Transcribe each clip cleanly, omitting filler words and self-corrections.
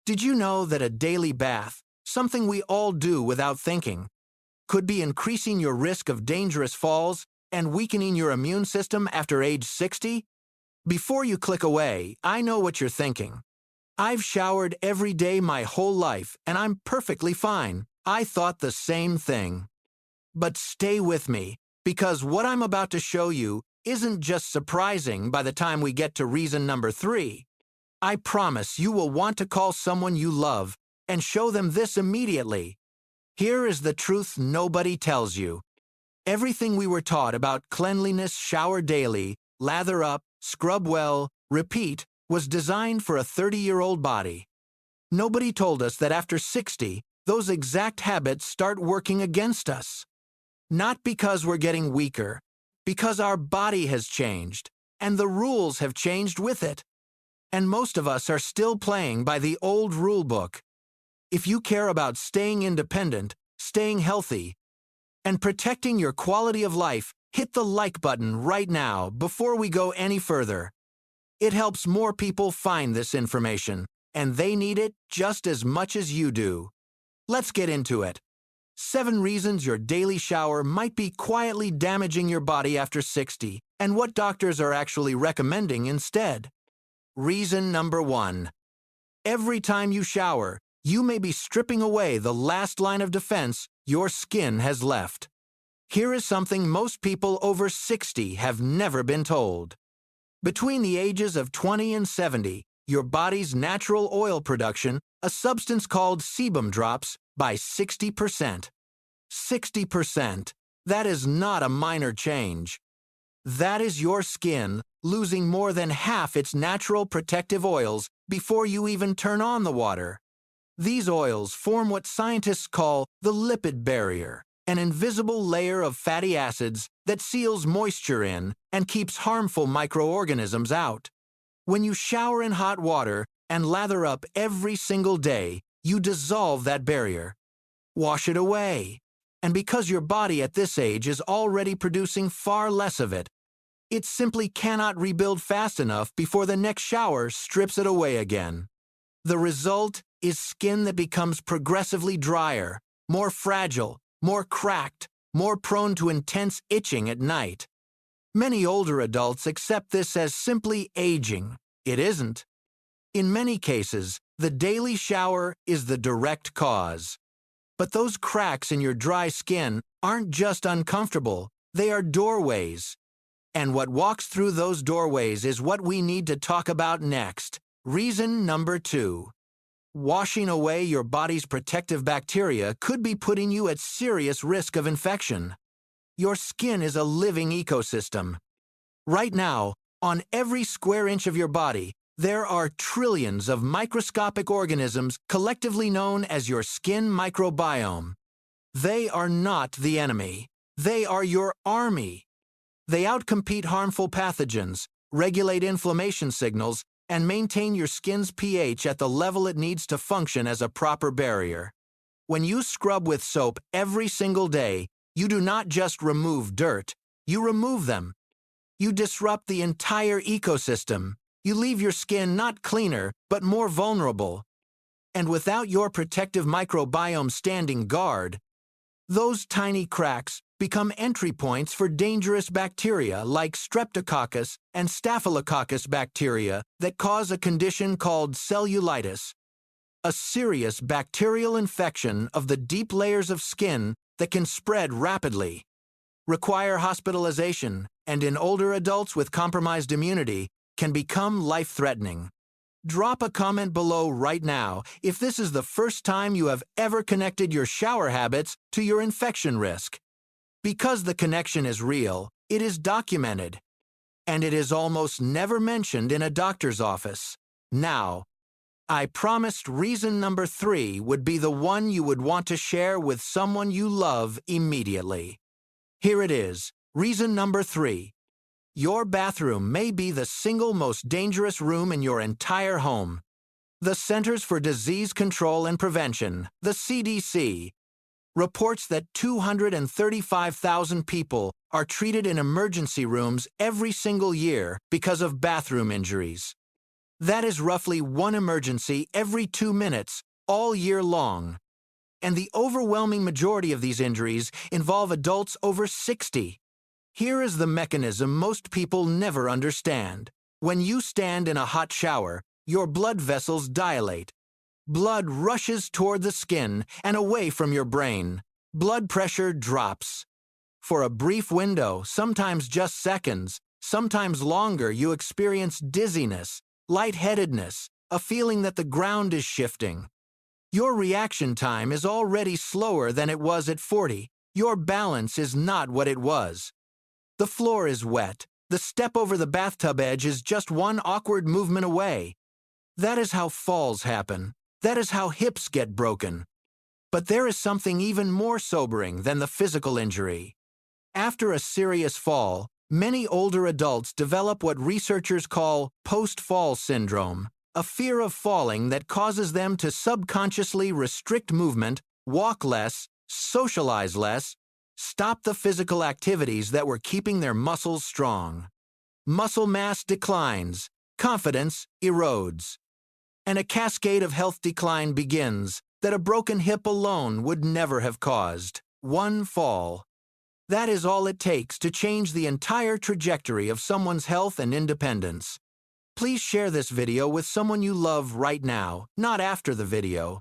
Did you know that a daily bath, something we all do without thinking, could be increasing your risk of dangerous falls and weakening your immune system after age 60? Before you click away, I know what you're thinking. I've showered every day my whole life and I'm perfectly fine. I thought the same thing. But stay with me, because what I'm about to show you isn't just surprising by the time we get to reason number 3. I promise you will want to call someone you love and show them this immediately. Here is the truth nobody tells you. Everything we were taught about cleanliness, shower daily, lather up, scrub well, repeat, was designed for a 30-year-old body. Nobody told us that after 60, those exact habits start working against us. Not because we're getting weaker, because our body has changed, and the rules have changed with it. And most of us are still playing by the old rule book. If you care about staying independent, staying healthy, and protecting your quality of life, hit the like button right now before we go any further. It helps more people find this information, and they need it just as much as you do. Let's get into it. 7 reasons your daily shower might be quietly damaging your body after 60, and what doctors are actually recommending instead. Reason number 1. Every time you shower, you may be stripping away the last line of defense your skin has left. Here is something most people over 60 have never been told. Between the ages of 20 and 70, your body's natural oil production, a substance called sebum, drops by 60%. 60%. That is not a minor change. That is your skin losing more than half its natural protective oils before you even turn on the water. These oils form what scientists call the lipid barrier, an invisible layer of fatty acids that seals moisture in and keeps harmful microorganisms out. When you shower in hot water and lather up every single day, you dissolve that barrier. Wash it away. And because your body at this age is already producing far less of it, it simply cannot rebuild fast enough before the next shower strips it away again. The result is skin that becomes progressively drier, more fragile, more cracked, more prone to intense itching at night. Many older adults accept this as simply aging. It isn't. In many cases, the daily shower is the direct cause. But those cracks in your dry skin aren't just uncomfortable, they are doorways. And what walks through those doorways is what we need to talk about next. Reason number 2. Washing away your body's protective bacteria could be putting you at serious risk of infection. Your skin is a living ecosystem. Right now, on every square inch of your body, there are trillions of microscopic organisms collectively known as your skin microbiome. They are not the enemy. They are your army. They outcompete harmful pathogens, regulate inflammation signals, and maintain your skin's pH at the level it needs to function as a proper barrier. When you scrub with soap every single day, you do not just remove dirt, you remove them. You disrupt the entire ecosystem. You leave your skin not cleaner, but more vulnerable. And without your protective microbiome standing guard, those tiny cracks become entry points for dangerous bacteria like Streptococcus and Staphylococcus bacteria that cause a condition called cellulitis, a serious bacterial infection of the deep layers of skin that can spread rapidly, require hospitalization, and in older adults with compromised immunity, can become life-threatening. Drop a comment below right now if this is the first time you have ever connected your shower habits to your infection risk. Because the connection is real, it is documented, and it is almost never mentioned in a doctor's office. Now, I promised reason number 3 would be the one you would want to share with someone you love immediately. Here it is, reason number 3. Your bathroom may be the single most dangerous room in your entire home. The Centers for Disease Control and Prevention, the CDC, reports that 235,000 people are treated in emergency rooms every single year because of bathroom injuries. That is roughly one emergency every 2 minutes, all year long. And the overwhelming majority of these injuries involve adults over 60. Here is the mechanism most people never understand. When you stand in a hot shower, your blood vessels dilate. Blood rushes toward the skin and away from your brain. Blood pressure drops. For a brief window, sometimes just seconds, sometimes longer, you experience dizziness, lightheadedness, a feeling that the ground is shifting. Your reaction time is already slower than it was at 40. Your balance is not what it was. The floor is wet. The step over the bathtub edge is just one awkward movement away. That is how falls happen. That is how hips get broken. But there is something even more sobering than the physical injury. After a serious fall, many older adults develop what researchers call post-fall syndrome, a fear of falling that causes them to subconsciously restrict movement, walk less, socialize less, stop the physical activities that were keeping their muscles strong. Muscle mass declines, confidence erodes. And a cascade of health decline begins that a broken hip alone would never have caused. One fall. That is all it takes to change the entire trajectory of someone's health and independence. Please share this video with someone you love right now, not after the video.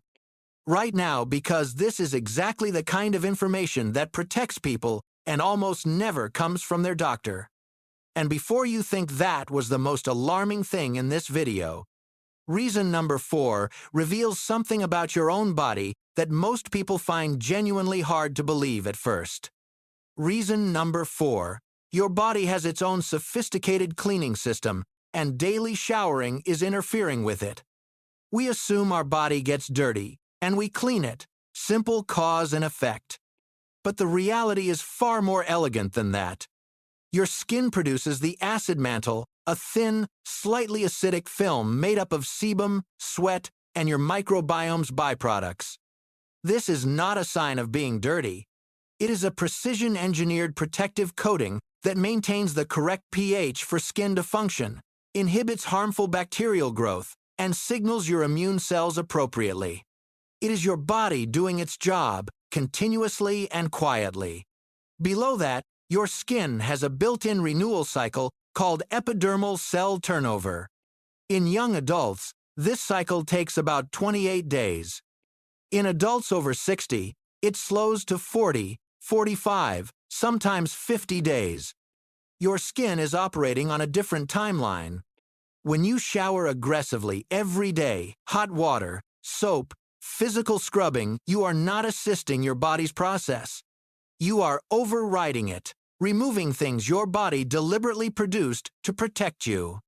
Right now, because this is exactly the kind of information that protects people and almost never comes from their doctor. And before you think that was the most alarming thing in this video, reason number 4 reveals something about your own body that most people find genuinely hard to believe at first. Reason number 4, your body has its own sophisticated cleaning system, and daily showering is interfering with it. We assume our body gets dirty, and we clean it. Simple cause and effect. But the reality is far more elegant than that. Your skin produces the acid mantle, a thin, slightly acidic film made up of sebum, sweat, and your microbiome's byproducts. This is not a sign of being dirty. It is a precision-engineered protective coating that maintains the correct pH for skin to function, inhibits harmful bacterial growth, and signals your immune cells appropriately. It is your body doing its job, continuously and quietly. Below that, your skin has a built-in renewal cycle called epidermal cell turnover. In young adults, this cycle takes about 28 days. In adults over 60, it slows to 40, 45, sometimes 50 days. Your skin is operating on a different timeline. When you shower aggressively every day, hot water, soap, physical scrubbing, you are not assisting your body's process. You are overriding it, removing things your body deliberately produced to protect you.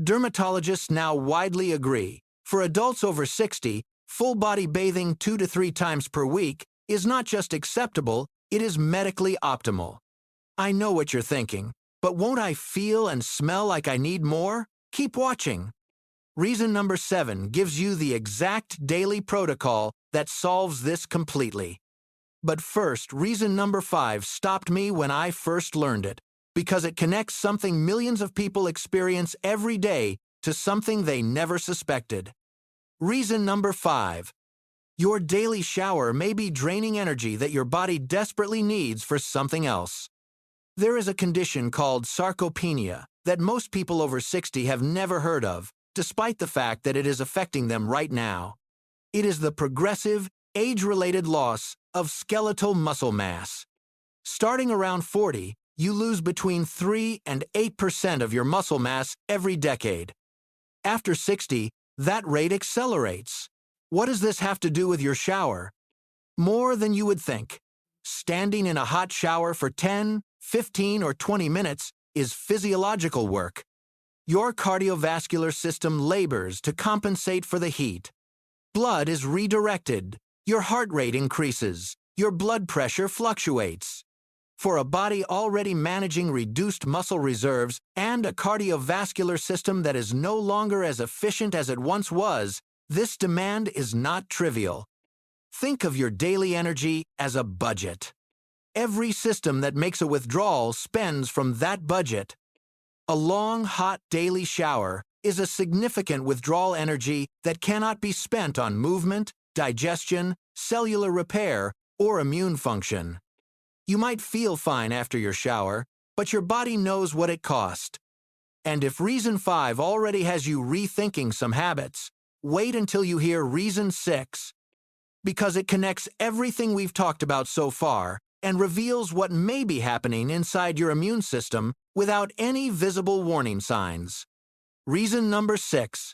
Dermatologists now widely agree, for adults over 60, full-body bathing 2 to 3 times per week is not just acceptable, it is medically optimal. I know what you're thinking, but won't I feel and smell like I need more? Keep watching. Reason number 7 gives you the exact daily protocol that solves this completely. But first, reason number 5 stopped me when I first learned it, because it connects something millions of people experience every day to something they never suspected. Reason number 5. Your daily shower may be draining energy that your body desperately needs for something else. There is a condition called sarcopenia that most people over 60 have never heard of, despite the fact that it is affecting them right now. It is the progressive, age-related loss of skeletal muscle mass. Starting around 40, you lose between 3 and 8% of your muscle mass every decade. After 60, that rate accelerates. What does this have to do with your shower? More than you would think. Standing in a hot shower for 10, 15, or 20 minutes is physiological work. Your cardiovascular system labors to compensate for the heat. Blood is redirected. Your heart rate increases. Your blood pressure fluctuates. For a body already managing reduced muscle reserves and a cardiovascular system that is no longer as efficient as it once was, this demand is not trivial. Think of your daily energy as a budget. Every system that makes a withdrawal spends from that budget. A long, hot daily shower, is a significant withdrawal energy that cannot be spent on movement, digestion, cellular repair, or immune function. You might feel fine after your shower, but your body knows what it cost. And if reason 5 already has you rethinking some habits, wait until you hear reason 6, because it connects everything we've talked about so far and reveals what may be happening inside your immune system without any visible warning signs. Reason number 6.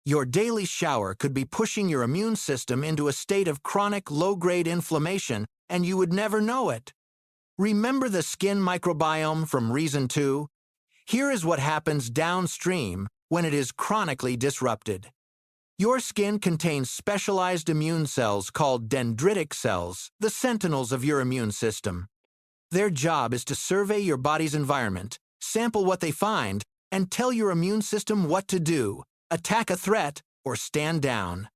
Your daily shower could be pushing your immune system into a state of chronic low-grade inflammation, and you would never know it. Remember the skin microbiome from reason 2? Here is what happens downstream when it is chronically disrupted. Your skin contains specialized immune cells called dendritic cells, the sentinels of your immune system. Their job is to survey your body's environment, sample what they find, and tell your immune system what to do: attack a threat or stand down.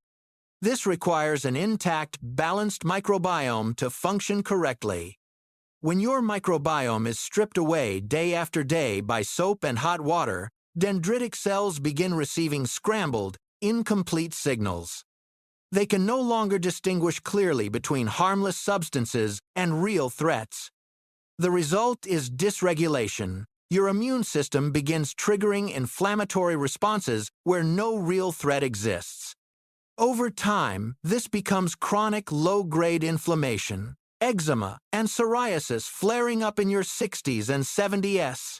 This requires an intact, balanced microbiome to function correctly. When your microbiome is stripped away day after day by soap and hot water, dendritic cells begin receiving scrambled, incomplete signals. They can no longer distinguish clearly between harmless substances and real threats. The result is dysregulation. Your immune system begins triggering inflammatory responses where no real threat exists. Over time, this becomes chronic low-grade inflammation, eczema, and psoriasis flaring up in your 60s and 70s.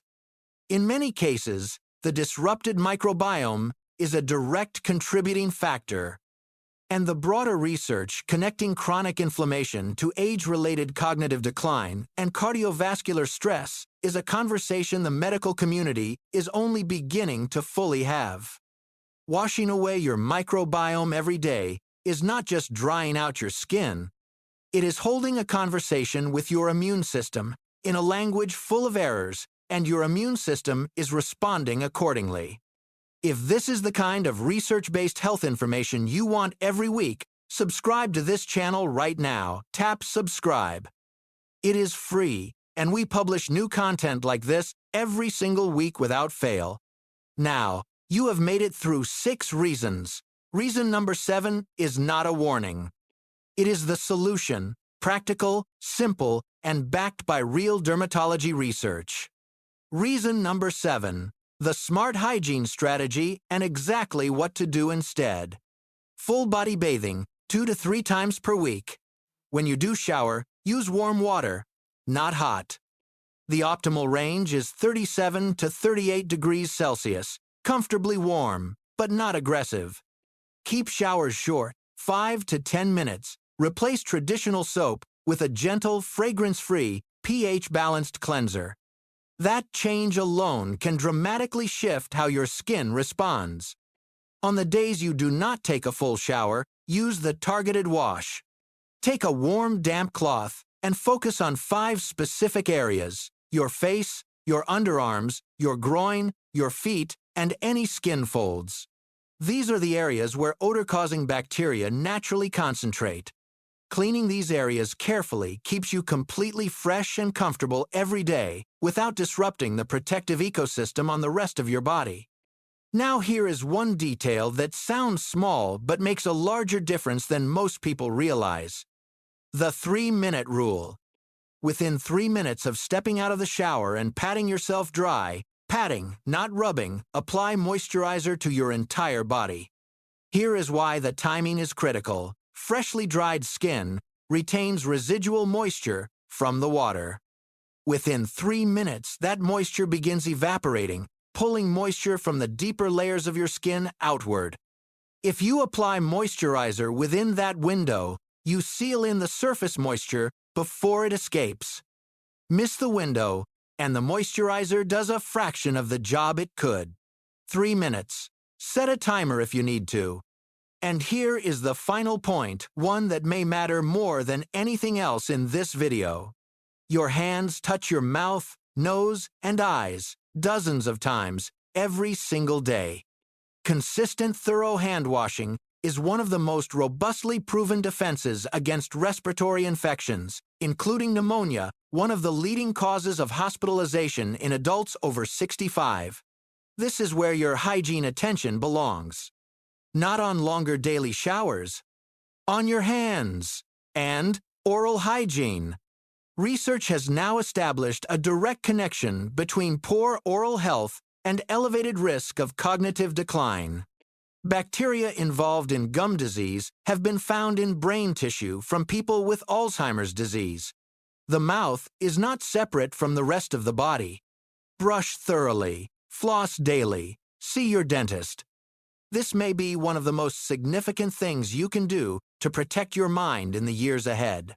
In many cases, the disrupted microbiome is a direct contributing factor, and the broader research connecting chronic inflammation to age-related cognitive decline and cardiovascular stress is a conversation the medical community is only beginning to fully have. Washing away your microbiome every day is not just drying out your skin. It is holding a conversation with your immune system in a language full of errors, and your immune system is responding accordingly. If this is the kind of research-based health information you want every week, subscribe to this channel right now. Tap subscribe. It is free, and we publish new content like this every single week without fail. Now, you have made it through 6 reasons. Reason number 7 is not a warning. It is the solution, practical, simple, and backed by real dermatology research. Reason number 7. The smart hygiene strategy and exactly what to do instead. Full body bathing, 2 to 3 times per week. When you do shower, use warm water, not hot. The optimal range is 37 to 38 degrees Celsius, comfortably warm, but not aggressive. Keep showers short, 5 to 10 minutes. Replace traditional soap with a gentle, fragrance-free, pH-balanced cleanser. That change alone can dramatically shift how your skin responds. On the days you do not take a full shower, use the targeted wash. Take a warm, damp cloth and focus on 5 specific areas: your face, your underarms, your groin, your feet, and any skin folds. These are the areas where odor-causing bacteria naturally concentrate. Cleaning these areas carefully keeps you completely fresh and comfortable every day without disrupting the protective ecosystem on the rest of your body. Now here is one detail that sounds small but makes a larger difference than most people realize. The 3-minute rule. Within 3 minutes of stepping out of the shower and patting yourself dry, patting, not rubbing, apply moisturizer to your entire body. Here is why the timing is critical. Freshly dried skin retains residual moisture from the water. Within 3 minutes, that moisture begins evaporating, pulling moisture from the deeper layers of your skin outward. If you apply moisturizer within that window, you seal in the surface moisture before it escapes. Miss the window, and the moisturizer does a fraction of the job it could. 3 minutes. Set a timer if you need to. And here is the final point, one that may matter more than anything else in this video. Your hands touch your mouth, nose, and eyes dozens of times every single day. Consistent, thorough hand washing is one of the most robustly proven defenses against respiratory infections, including pneumonia, one of the leading causes of hospitalization in adults over 65. This is where your hygiene attention belongs. Not on longer daily showers, on your hands, and oral hygiene. Research has now established a direct connection between poor oral health and elevated risk of cognitive decline. Bacteria involved in gum disease have been found in brain tissue from people with Alzheimer's disease. The mouth is not separate from the rest of the body. Brush thoroughly, floss daily, see your dentist. This may be one of the most significant things you can do to protect your mind in the years ahead.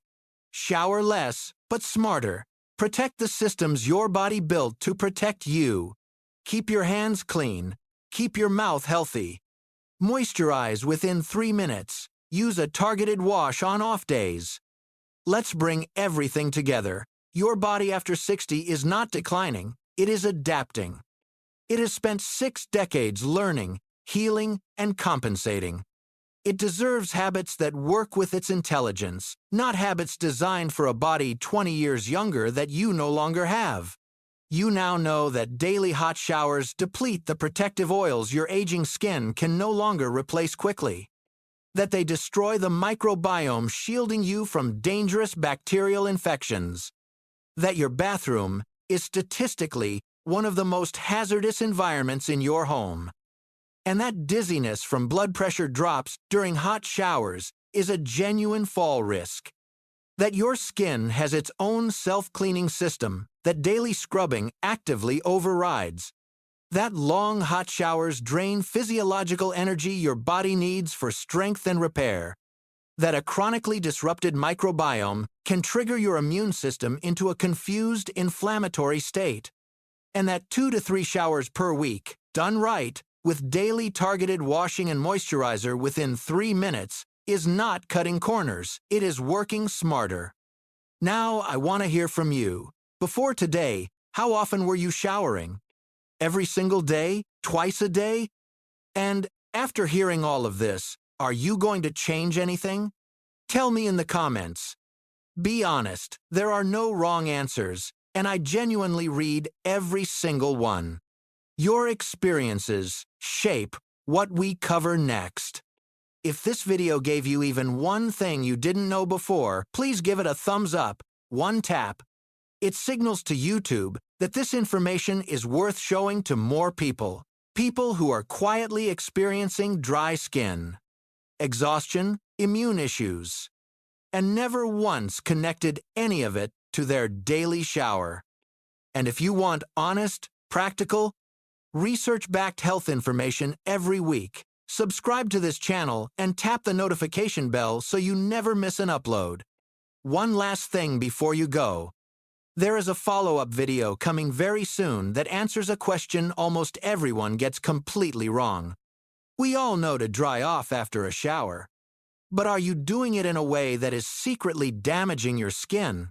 Shower less, but smarter. Protect the systems your body built to protect you. Keep your hands clean. Keep your mouth healthy. Moisturize within 3 minutes. Use a targeted wash on off days. Let's bring everything together. Your body after 60 is not declining, it is adapting. It has spent 6 decades learning, healing, and compensating. It deserves habits that work with its intelligence, not habits designed for a body 20 years younger that you no longer have. You now know that daily hot showers deplete the protective oils your aging skin can no longer replace quickly. That they destroy the microbiome shielding you from dangerous bacterial infections. That your bathroom is statistically one of the most hazardous environments in your home. And that dizziness from blood pressure drops during hot showers is a genuine fall risk. That your skin has its own self-cleaning system that daily scrubbing actively overrides. That long hot showers drain physiological energy your body needs for strength and repair. That a chronically disrupted microbiome can trigger your immune system into a confused, inflammatory state. And that 2 to 3 showers per week, done right, with daily targeted washing and moisturizer within 3 minutes, is not cutting corners, it is working smarter. Now I want to hear from you. Before today, how often were you showering? Every single day? Twice a day? And after hearing all of this, are you going to change anything? Tell me in the comments. Be honest, there are no wrong answers, and I genuinely read every single one. Your experiences shape what we cover next. If this video gave you even one thing you didn't know before, please give it a thumbs up, one tap. It signals to YouTube that this information is worth showing to more people. People who are quietly experiencing dry skin, exhaustion, immune issues, and never once connected any of it to their daily shower. And if you want honest, practical, research-backed health information every week, subscribe to this channel and tap the notification bell so you never miss an upload. One last thing before you go. There is a follow-up video coming very soon that answers a question almost everyone gets completely wrong. We all know to dry off after a shower. But are you doing it in a way that is secretly damaging your skin?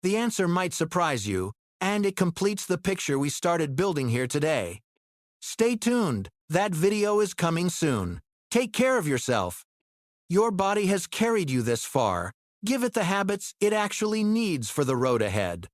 The answer might surprise you, and it completes the picture we started building here today. Stay tuned, that video is coming soon. Take care of yourself. Your body has carried you this far. Give it the habits it actually needs for the road ahead.